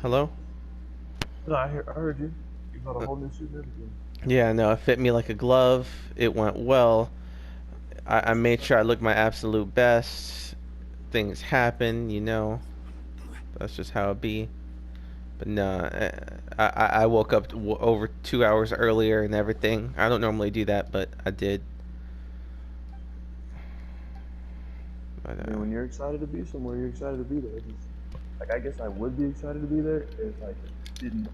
Hello? No, I heard you. You got a whole new suit and everything. Yeah, no, it fit me like a glove. It went well. I That's what's made up. sure I looked my absolute best. Things happen, you know. That's just how it be. But no, I woke up over 2 hours earlier and everything. I don't normally do that, but I did. But I mean, when you're excited to be somewhere, you're excited to be there. Just, like, I guess I would be excited to be there if I just didn't,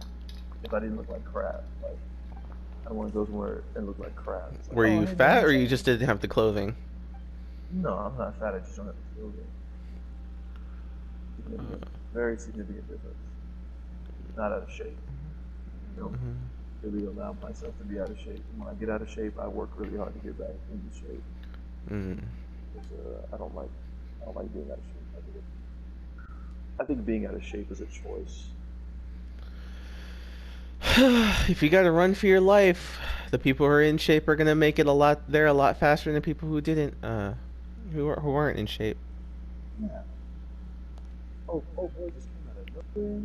if I didn't look like crap. Like, I don't want to go somewhere and look like crap. It's like, were oh, you hey man, fat or what's you up? just didn't have the clothing? No, I'm not fat. I just don't have the clothing. Significant, very significant difference. Not out of shape. You know, really allow myself to be out of shape. And when I get out of shape, I work really hard to get back into shape. Mm. Because I don't like being out of shape. I think being out of shape is a choice. If you gotta run for your life, the people who are in shape are gonna make it a lot. They're a lot faster than the people who didn't. Who aren't in shape. Yeah. Oh boy, just came out of nowhere.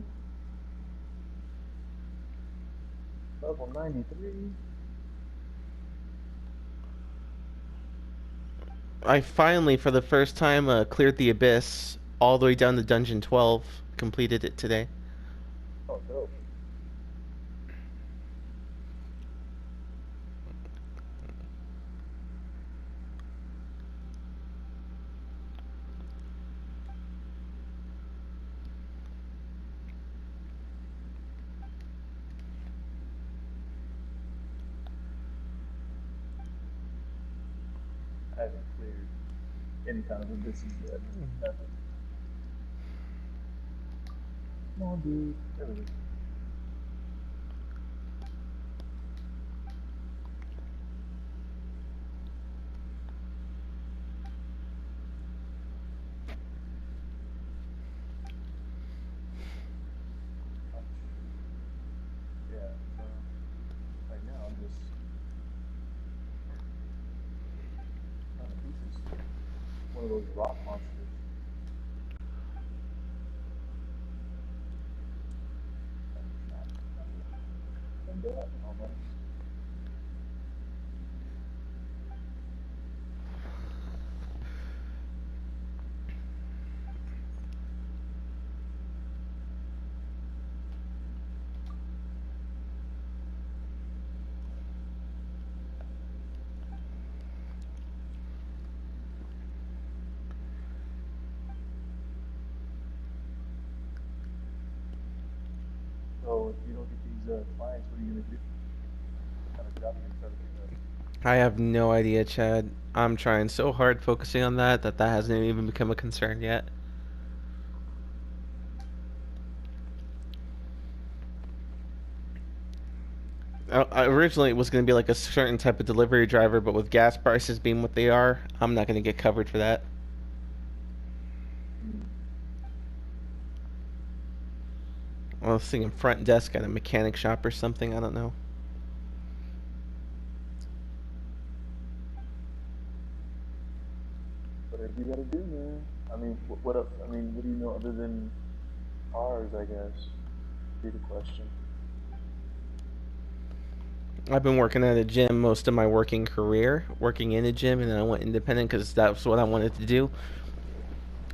Level 93. I finally, for the first time, cleared the abyss all the way down to dungeon 12. Completed it today. Oh, dope. I haven't cleared any kind of abysses yet. Nothing. Come on, dude. There we go. Oh, yeah. So right now I'm just trying to beat this one of those rock monsters. And not, not yet. And that almost. So if you don't get these clients, what are you gonna do? What kind of job are you gonna try to pick up? I have no idea, Chad. I'm trying so hard focusing on that hasn't even become a concern yet. Originally, it was going to be like a certain type of delivery driver, but with gas prices being what they are, I'm not going to get covered for that. Hmm. I was thinking front desk at a mechanic shop or something. I don't know. Whatever you gotta do, man. I mean, what else? I mean, what do you know other than cars? I guess would be the question. I've been working at a gym most of my working career, working in a gym, and then I went independent because that's what I wanted to do.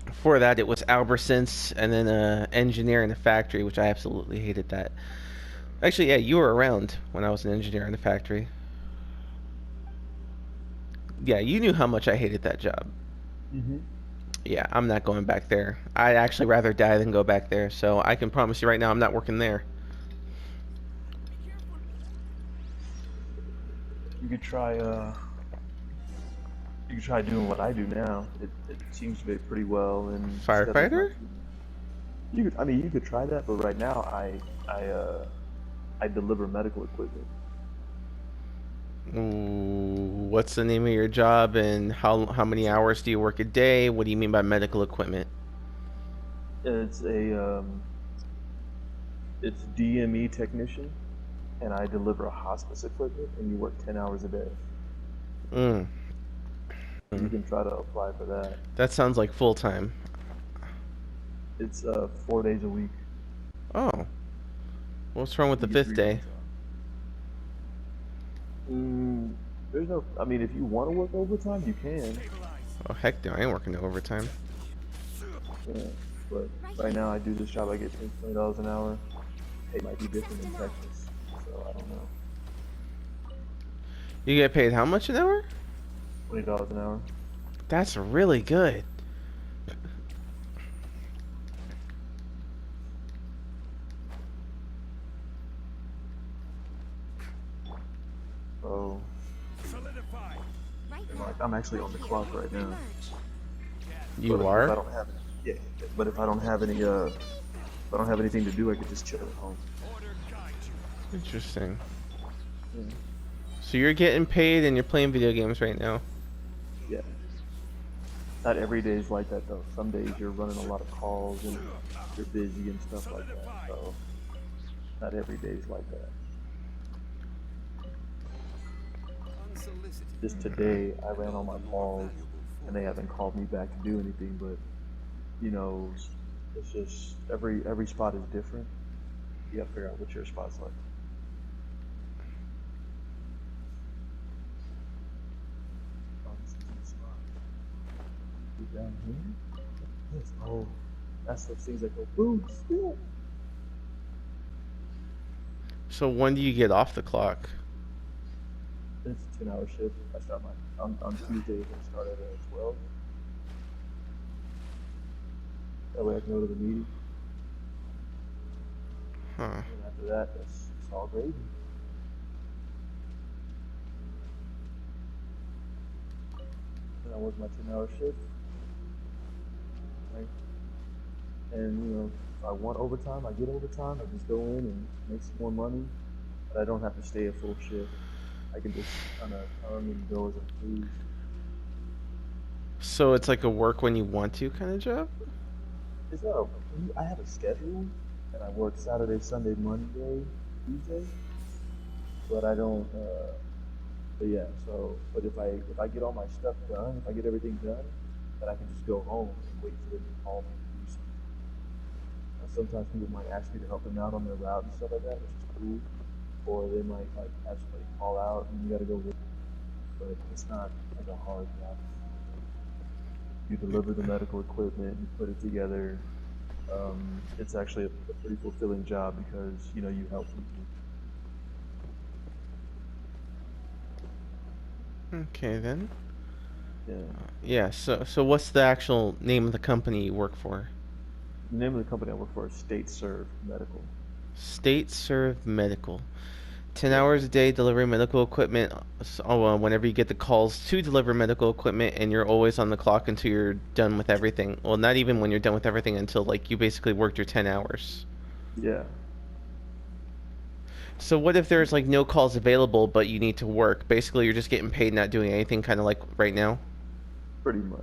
Before that, it was Albertsons, and then engineer in a factory, which I absolutely hated that. Actually, yeah, you were around when I was an engineer in a factory. Yeah, you knew how much I hated that job. Mm-hmm. Yeah, I'm not going back there. I'd actually rather die than go back there, so I can promise you right now I'm not working there. You could try. You could try doing what I do now. It seems to be pretty well and schedule's not Firefighter? too. You could. I mean, you could try that, but right now I deliver medical equipment. Ooh, what's the name of your job and how many hours do you work a day? What do you mean by medical equipment? It's a it's DME technician, and I deliver hospice equipment, and you work 10 hours a day. Mm. You Mm. can try to apply for that. That sounds like full time. It's 4 days a week. Oh, what's wrong with You the get fifth 3 days day? off. There's no. I mean, if you want to work overtime, you can. Oh heck no, I ain't working no overtime. Yeah. But right now, I do this job. I get paid $20 an hour. It might be different in Texas, so I don't know. You get paid how much an hour? $20 an hour. That's really good. So, and like, I'm actually on the clock right now. But You I mean, if are? I don't have yeah. But if I don't have any if I don't have anything to do, I could just chill at home. Interesting. Yeah. So you're getting paid and you're playing video games right now. Yeah. Not every day is like that though. Some days you're running a lot of calls and you're busy and stuff like that. So not every day is like that. Just today, I ran all my calls, and they haven't called me back to do anything. But you know, it's just every spot is different. You gotta figure out what your spot's like. Oh, this is the spot. Get down here. Yes. Oh, that's those things that go boom, spill. So when do you get off the clock? It's a 10-hour shift. I start on Tuesdays. I start at 12. That way I can go to the meeting. Huh. And after that, it's all gravy. And I work my 10-hour shift. Right? And you know, if I want overtime, I get overtime. I just go in and make some more money. But I don't have to stay a full shift. I can just kind of come and go as I please. So it's like a work when you want to kind of job? It's not. I have a schedule, and I work Saturday, Sunday, Monday, Tuesday. But I don't. But yeah. So, but if I get all my stuff done, if I get everything done, then I can just go home and wait for them to call me to do something. Sometimes people might ask me to help them out on their route and stuff like that, which is cool. Or they might like have somebody call out and you gotta go with. But it's not like a hard job. You deliver the medical equipment, you put it together. It's actually a pretty fulfilling job because you know you help people. Okay then. Yeah. Yeah, so what's the actual name of the company you work for? The name of the company I work for is State Serve Medical. State Serve Medical. 10 Yeah. hours a day delivering medical equipment. Whenever you get the calls to deliver medical equipment, and you're always on the clock until you're done with everything. Well, not even when you're done with everything until like you basically worked your 10 hours. Yeah. So what if there's like no calls available, but you need to work? Basically, you're just getting paid, not doing anything, kind of like right now. Pretty much.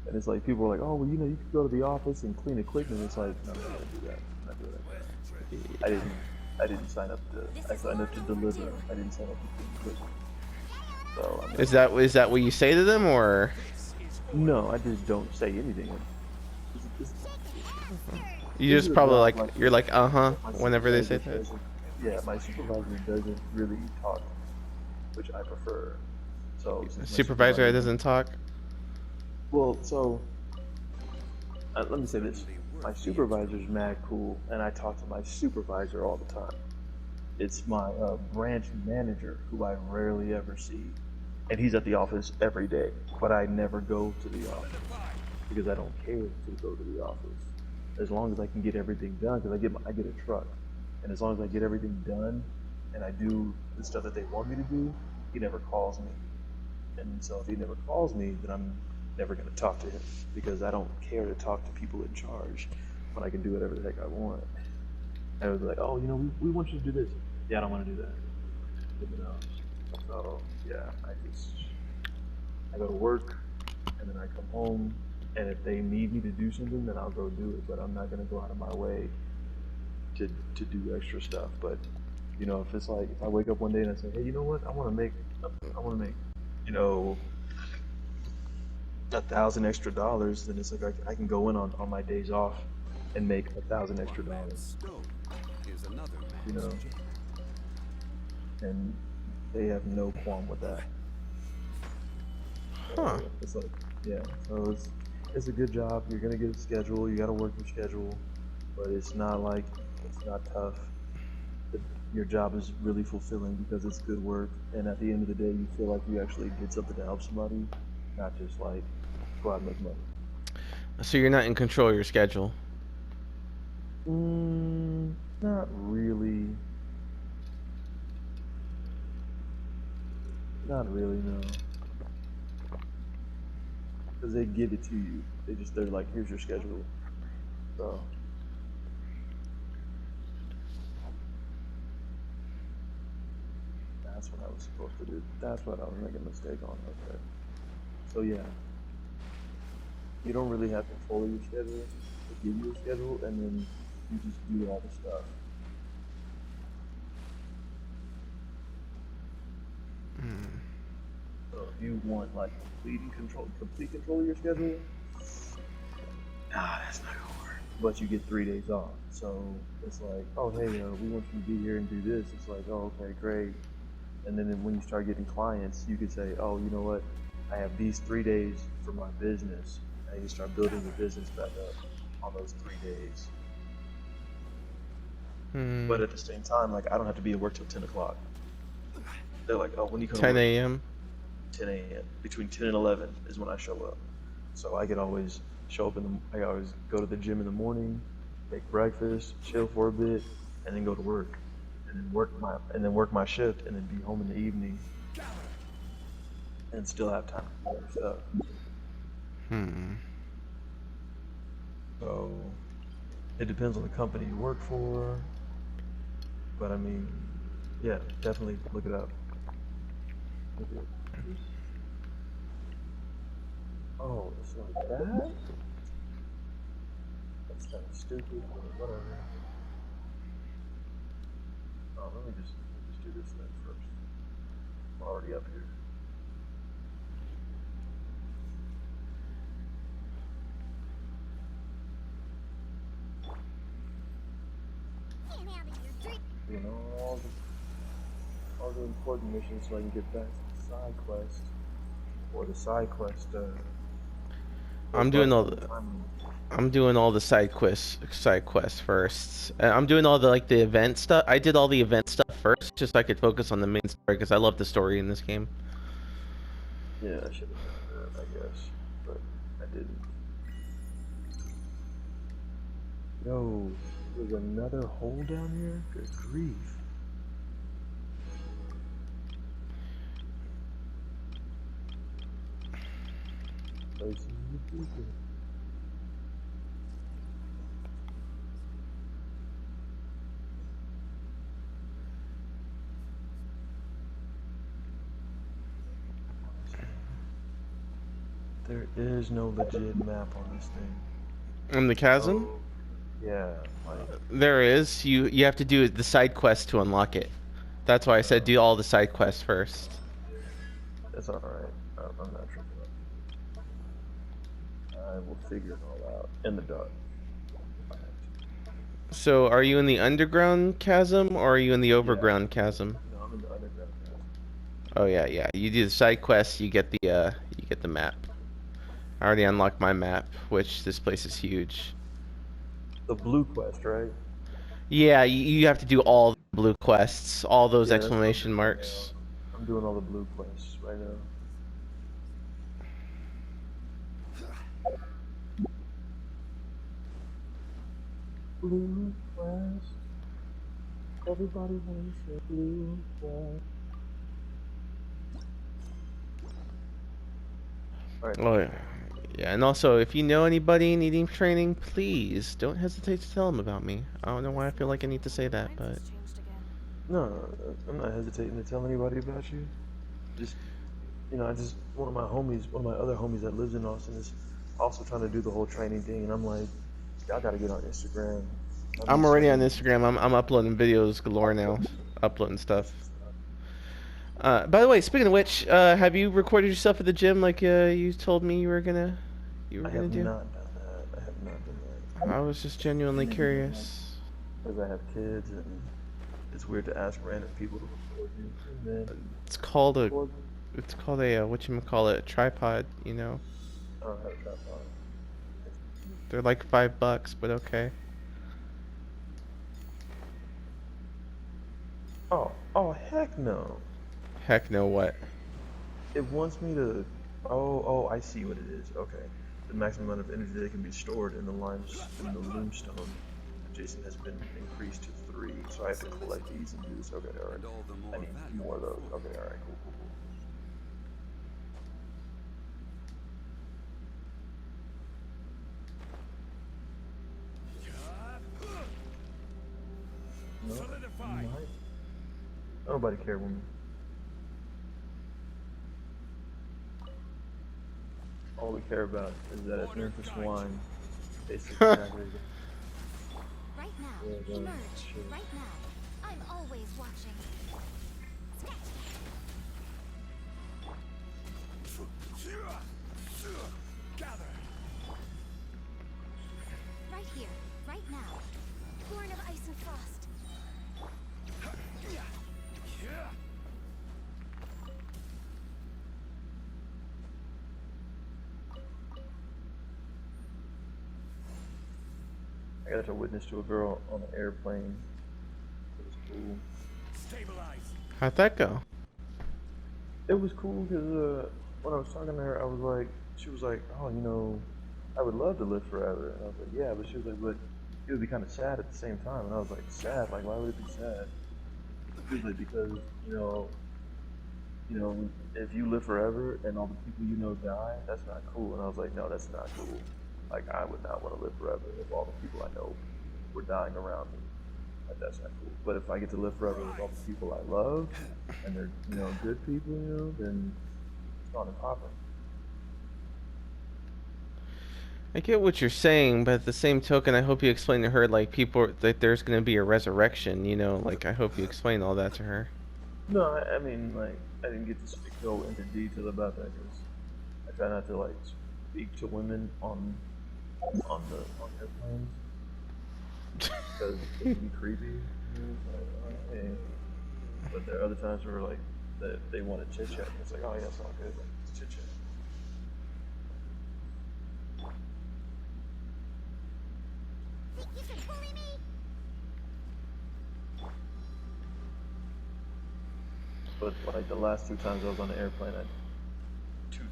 And it's like people are like, oh, well, you know, you could go to the office and clean equipment. It's like, no, I'm not gonna do that. I'm not doing that right now. I didn't sign up to. I signed up to deliver. I didn't sign up to clean equipment. So I'm not. Is that what you say to them, or No, I just don't say anything. This, you this is just a probably job like like you're like my whenever they say supervisor that. doesn't. Yeah, my supervisor doesn't really talk, which I prefer. So since my Supervisor that supervisor, doesn't talk. well, so let me say this: my supervisor's mad cool, and I talk to my supervisor all the time. It's my branch manager who I rarely ever see, and he's at the office every day. But I never go to the office because I don't care to go to the office. As long as I can get everything done, because I get a truck, and as long as I get everything done, and I do the stuff that they want me to do, he never calls me. And so if he never calls me, then I'm never going to talk to him because I don't care to talk to people in charge when I can do whatever the heck I want. I was like, oh, you know, we want you to do this. Yeah, I don't want to do that. You know. So yeah, I go to work and then I come home and if they need me to do something, then I'll go do it. But I'm not gonna go out of my way to do extra stuff. But you know, if it's like if I wake up one day and I say, hey, you know what, I want to make, you know, $1,000 extra, then it's like I can go in on my days off and make $1,000 extra, you know, and they have no qualm with that. Huh. So it's like, yeah, so it's a good job. You're gonna get a schedule. You got to work your schedule, but it's not like it's not tough. The, your job is really fulfilling because it's good work, and at the end of the day, you feel like you actually did something to help somebody, not just like go out and make money. So you're not in control of your schedule. Not really. Not really, no. Because they give it to you. They're like, here's your schedule. So that's what I was supposed to do. That's what I was making a mistake on right there. So yeah, you don't really have control of your schedule. They give you a schedule, and then you just do all the stuff. So if you want like complete control of your schedule, that's not gonna work. But you get 3 days off, so it's like, oh hey, we want you to be here and do this. It's like, oh okay, great. And then when you start getting clients, you could say, oh, you know what? I have these 3 days for my business. And you start building your business back up on those 3 days. But at the same time, like I don't have to be at work till 10 o'clock. They're like, oh, when you come to 10 work, a.m. 10 a.m. Between 10 and 11 is when I show up. So I could always show up I always go to the gym in the morning, make breakfast, chill for a bit, and then go to work, and then work my shift, and then be home in the evening, and still have time to do other stuff. So it depends on the company you work for, but I mean, yeah, definitely look it up. Oh, it's like that? That's kind of stupid, but whatever. Oh, let me just do this thing first. I'm already up here. Doing all the important missions so I can get back to the side quest, or the side quest goes I'm by doing all some the time. I'm doing all the side quests first. I'm doing all the event stuff. I did all the event stuff first, just so I could focus on the main story because I love the story in this game. Yeah, I should have done that, I guess, but I didn't. Yo, there's another hole down here? Good grief. Place is ridiculous. There is no legit map on this thing. In the chasm, Oh, yeah, like, there is. You have to do the side quest to unlock it. That's why I said do all the side quests first. that's alright. I'm not tripping. I will figure it all out in the dark. So, are you in the underground chasm or are you in the Yeah, overground chasm? no, I'm in the underground now. Oh yeah, yeah. You do the side quests, you get the map. I already unlocked my map, which this place is huge. The blue quest, right? Yeah, you have to do all the blue quests, all those Yeah, that's what I'm exclamation doing right now. marks. I'm doing all the blue quests right now. Blue quest. Everybody wants a blue quest. Alright. Oh yeah, and also if you know anybody needing training, please don't hesitate to tell them about me. I don't know why I feel like I need to say that, but No, I'm not hesitating to tell anybody about you. Just, I just, one of my other homies that lives in Austin is also trying to do the whole training thing. And I'm like, y'all gotta get on Instagram. I'll be I'm already on sending Instagram. I'm uploading videos galore now, posts uploading stuff. and stuff. By the way, speaking of which, have you recorded yourself at the gym like you told me you were gonna I do? have not done that. I have not done that. I was just genuinely Maybe like curious. because I have kids and it's weird to ask random people to record me. Hey man, It's called a record me. it's called a whatchamacallit, tripod, you know. I don't have a tripod. They're like $5, but okay. Oh heck no! Heck no what. It wants me to. Oh, I see what it is. Okay, the maximum amount of energy that can be stored in the limes in the limestone adjacent has been increased to 3. So I have to collect these and do this. Okay, all right. I need more of those. Okay, all right, cool, cool, cool. No, might. Nobody care, woman. All we care about is that it's Memphis wine. Basically, exactly. Right now, Yeah, emerge. sure. Right now. I'm always watching. Gather. Right here. Right now. Born of ice and frost. I got to witness to a girl on an airplane. It was cool. Stabilize. How'd that go? It was cool because when I was talking to her, I was like, she was like, oh, I would love to live forever. And I was like, yeah, but she was like, but it would be kind of sad at the same time. And I was like, sad? Like, why would it be sad? She was like, because, if you live forever and all the people you know die, that's not cool. And I was like, no, that's not cool. Like, I would not want to live forever if all the people I know were dying around me. Like, that's not cool. But if I get to live forever with all the people I love, and they're, good people, then it's on and popping. I get what you're saying, but at the same token, I hope you explain to her like people that there's gonna be a resurrection. You know, like I hope you explain all that to her. No, I mean, like, I didn't get to go into detail about that because I try not to, like, speak to women on airplanes because it can be creepy. Like, oh, hey. But there are other times where, like, that they want to chit chat. It's like, oh, yeah, it's all good. Like, it's chit chat. Think you can bully me? But like the last 2 times I was on the airplane,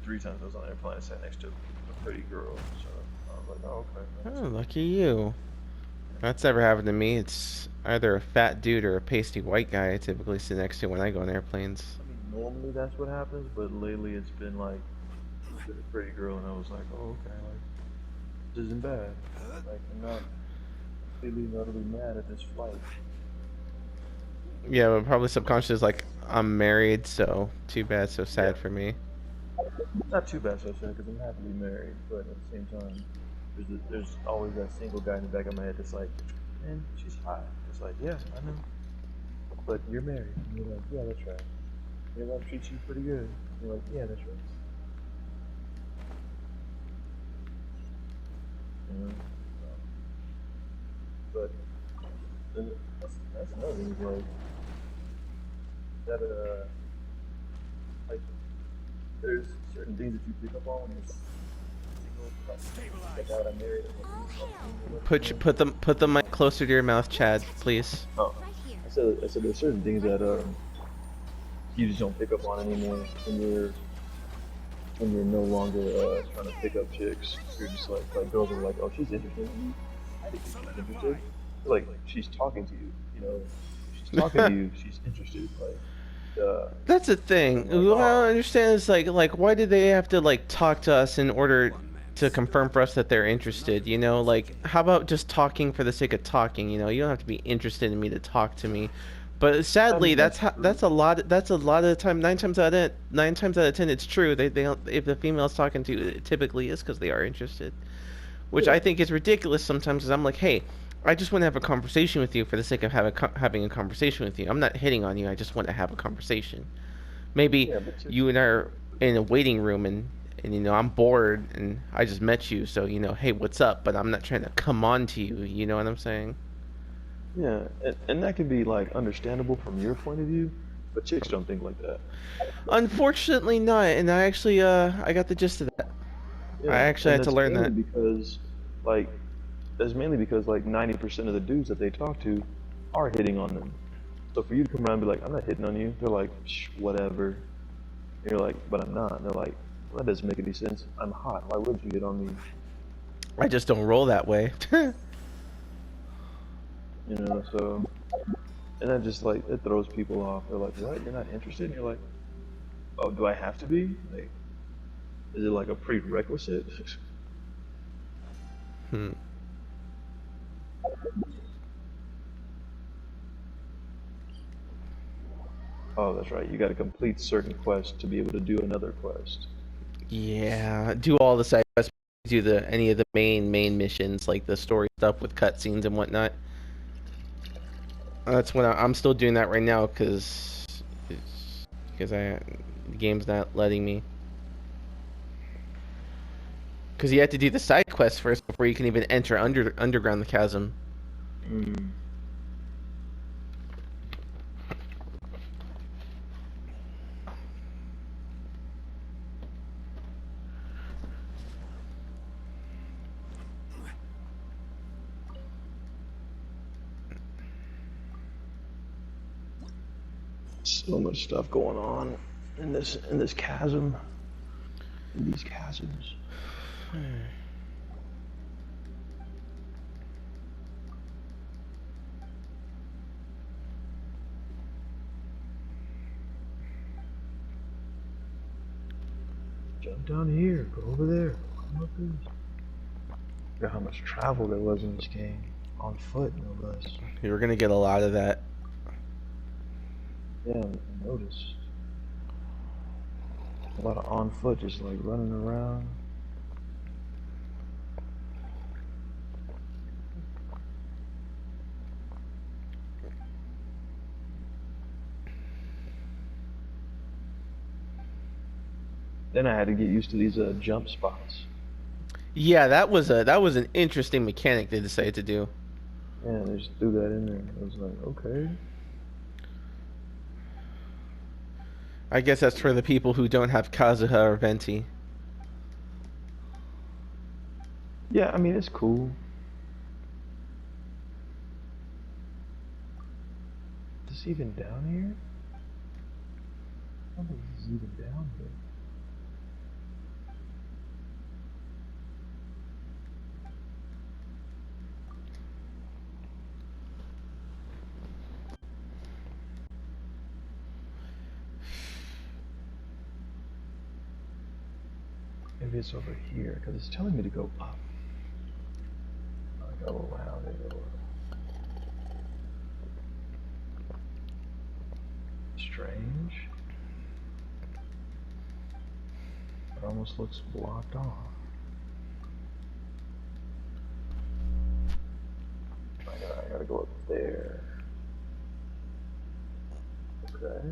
3 times I was on the airplane, I sat next to a pretty girl. So I was like, oh, okay. Oh, lucky you. That's never happened to me. It's either a fat dude or a pasty white guy I typically sit next to when I go on airplanes. I mean, normally that's what happens, but lately it's been like a pretty girl, and I was like, oh, okay, like this isn't bad. Like I'm not completely and utterly mad at this flight. Yeah, but probably subconscious like I'm married, so too bad, so sad Yeah. for me. Not too bad, so sad, because I'm happily married, but at the same time, there's always that single guy in the back of my head that's like, man, she's hot. It's like, yeah, I know, but you're married. And you're like, yeah, that's right. Your wife treats you pretty good. You're like, yeah, that's right. You know? But then that's another thing, is like, that, like, there's certain things that you pick up on when you're single, like out I'm married. All hail. Put the mic closer to your mouth, Chad, please. Oh, Right here. I said there's certain things that you just don't pick up on anymore when you're no longer trying to pick up chicks. You're just like girls are like, oh, she's interested in you. I think she's interested. Like she's talking to you, she's talking to you. She's interested. Like, That's the thing. like, What I oh, don't understand is like why did they have to like talk to us in order to confirm for us that they're interested? You know, like how about just talking for the sake of talking? You know, you don't have to be interested in me to talk to me. But I sadly, mean that's that's how true. that's a lot of the time. Nine times out of 10, it's true. They don't, if the female's talking to you, it typically is because they are interested, which Yeah, I think is ridiculous sometimes. Because I'm like, hey, I just want to have a conversation with you for the sake of having a conversation with you. I'm not hitting on you. I just want to have a conversation. Maybe yeah, but you and I are in a waiting room and and I'm bored, and I just met you, so hey, what's up? But I'm not trying to come on to you. You know what I'm saying? Yeah, and that could be like understandable from your point of view, but chicks don't think like that. Unfortunately, not. And I actually, I got the gist of that. I Yeah, actually and had to that's learn mainly that. because like like 90% of the dudes that they talk to are hitting on them. So for you to come around and be like, I'm not hitting on you, they're like, Shh, whatever. And you're like, but I'm not. And they're like, well, that doesn't make any sense. I'm hot. Why would you hit on me? I just don't roll that way. So and that just like it throws people off. They're like, what? You're not interested? And you're like, oh, do I have to be? Like, is it like a prerequisite? Hmm. Oh, that's right. You got to complete certain quests to be able to do another quest. Yeah, do all the side quests, do the any of the main missions like the story stuff with cutscenes and whatnot. That's what I'm still doing that right now because the game's not letting me. Because you have to do the side quests first before you can even enter underground the chasm. Mm. So much stuff going on in this chasm, in these chasms. Jump down here, go over there, come up this. Look at how much travel there was in this game, on foot no less. You're gonna get a lot of that. Yeah, I noticed a lot of on foot, just like running around. Then I had to get used to these jump spots. Yeah, that was an interesting mechanic they decided to do. Yeah, they just threw that in there. I was like, okay. I guess that's for the people who don't have Kazuha or Venti. Yeah, I mean it's cool. Is this even down here? I don't think this is even down here. Maybe it's over here, because it's telling me to go up. I go around and go up. Strange. It almost looks blocked off. I gotta go up there. Okay.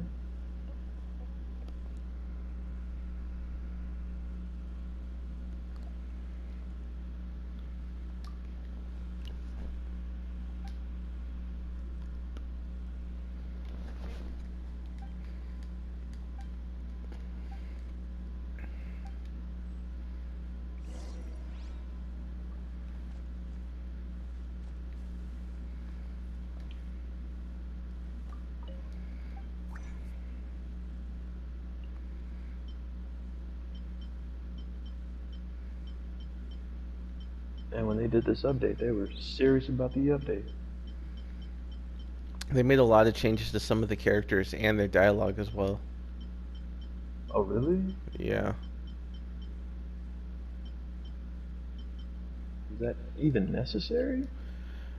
And when they did this update, they were serious about the update. They made a lot of changes to some of the characters and their dialogue as well. Oh, really? Yeah. Is that even necessary?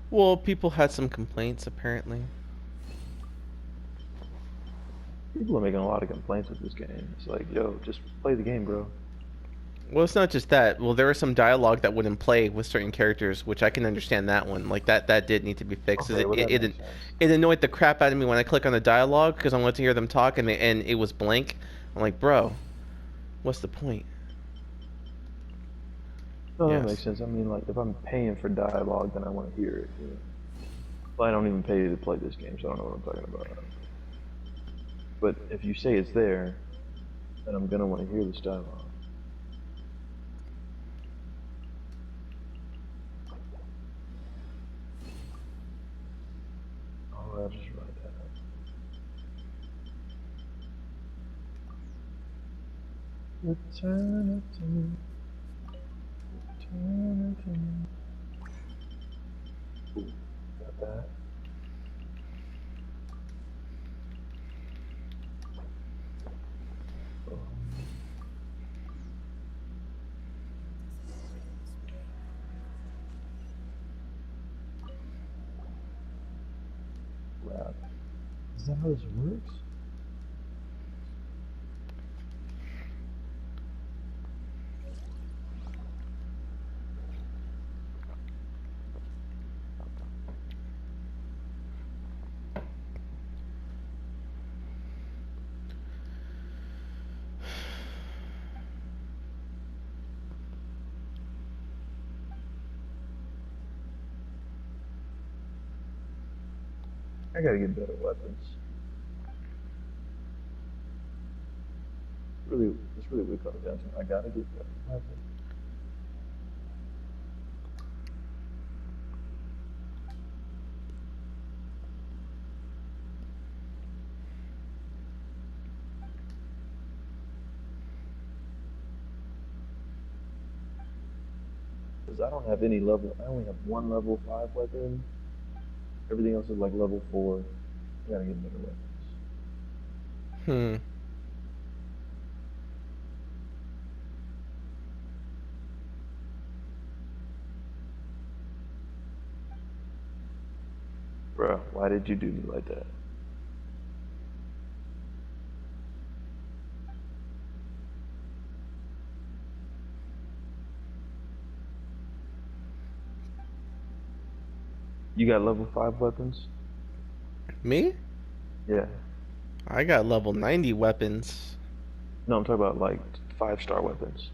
Well, people had some complaints apparently. People are making a lot of complaints with this game. It's like, yo, just play the game, bro. Well, it's not just that. Well, there was some dialogue that wouldn't play with certain characters, which I can understand that one. Like that did need to be fixed. 'Cause Okay, well that makes sense. it annoyed the crap out of me when I click on the dialogue because I wanted to hear them talk and it was blank. I'm like, bro, what's the point? No, that makes Yes. sense. I mean, like, if I'm paying for dialogue, then I want to hear it. You know? Well, I don't even pay to play this game, so I don't know what I'm talking about. But if you say it's there, then I'm gonna want to hear this dialogue. Oh, I'll just write that up. Eternity, eternity. Ooh, got that. Oh, rap. Is that how this works? I gotta get better weapons. It's really what it comes down to. I gotta get better weapons. Because I don't have any level. I only have one level 5 weapon. Everything else is like level 4. I gotta get better weapons. Hmm. Bruh, why did you do me like that? You got level 5 weapons? Me? Yeah. I got level 90 weapons. No, I'm talking about like 5-star weapons.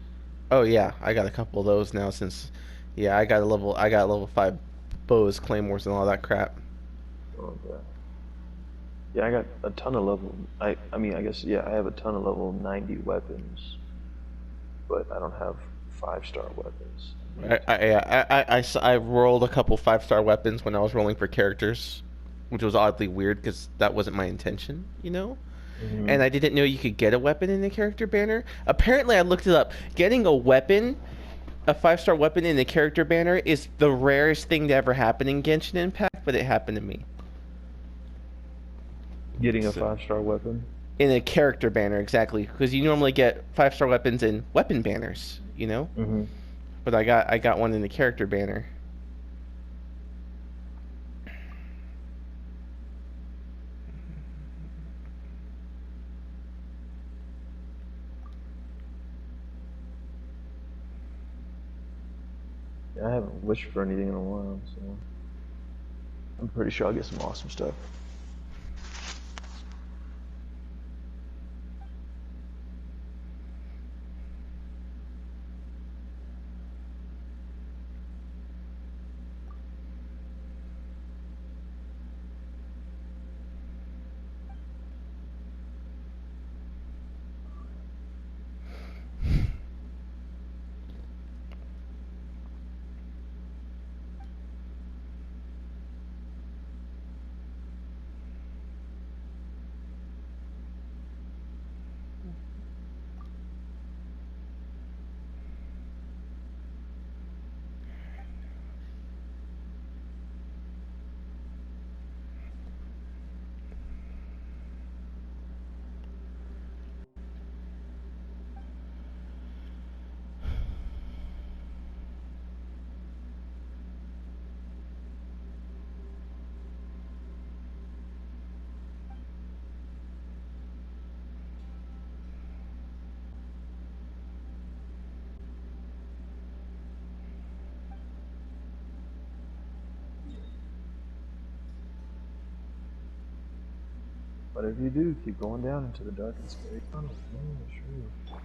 Oh yeah, I got a couple of those now since yeah, I got level 5 bows, claymores and all that crap. Okay. Yeah, I got a ton of level. I mean, I guess yeah, I have a ton of level 90 weapons, but I don't have 5-star weapons. I need to. I rolled a couple 5-star weapons when I was rolling for characters, which was oddly weird because that wasn't my intention, you know? And Hmm. I didn't know you could get a weapon in the character banner. Apparently, I looked it up. Getting a weapon, a 5-star weapon in the character banner is the rarest thing to ever happen in Genshin Impact, but it happened to me. Getting a So, 5-star weapon. in a character banner, exactly, because you normally get 5-star weapons in weapon banners, you know? Hmm. But I got one in the character banner. Yeah, I haven't wished for anything in a while, so I'm pretty sure I'll get some awesome stuff. But if you do, keep going down into the dark and scary tunnels. Yeah, sure.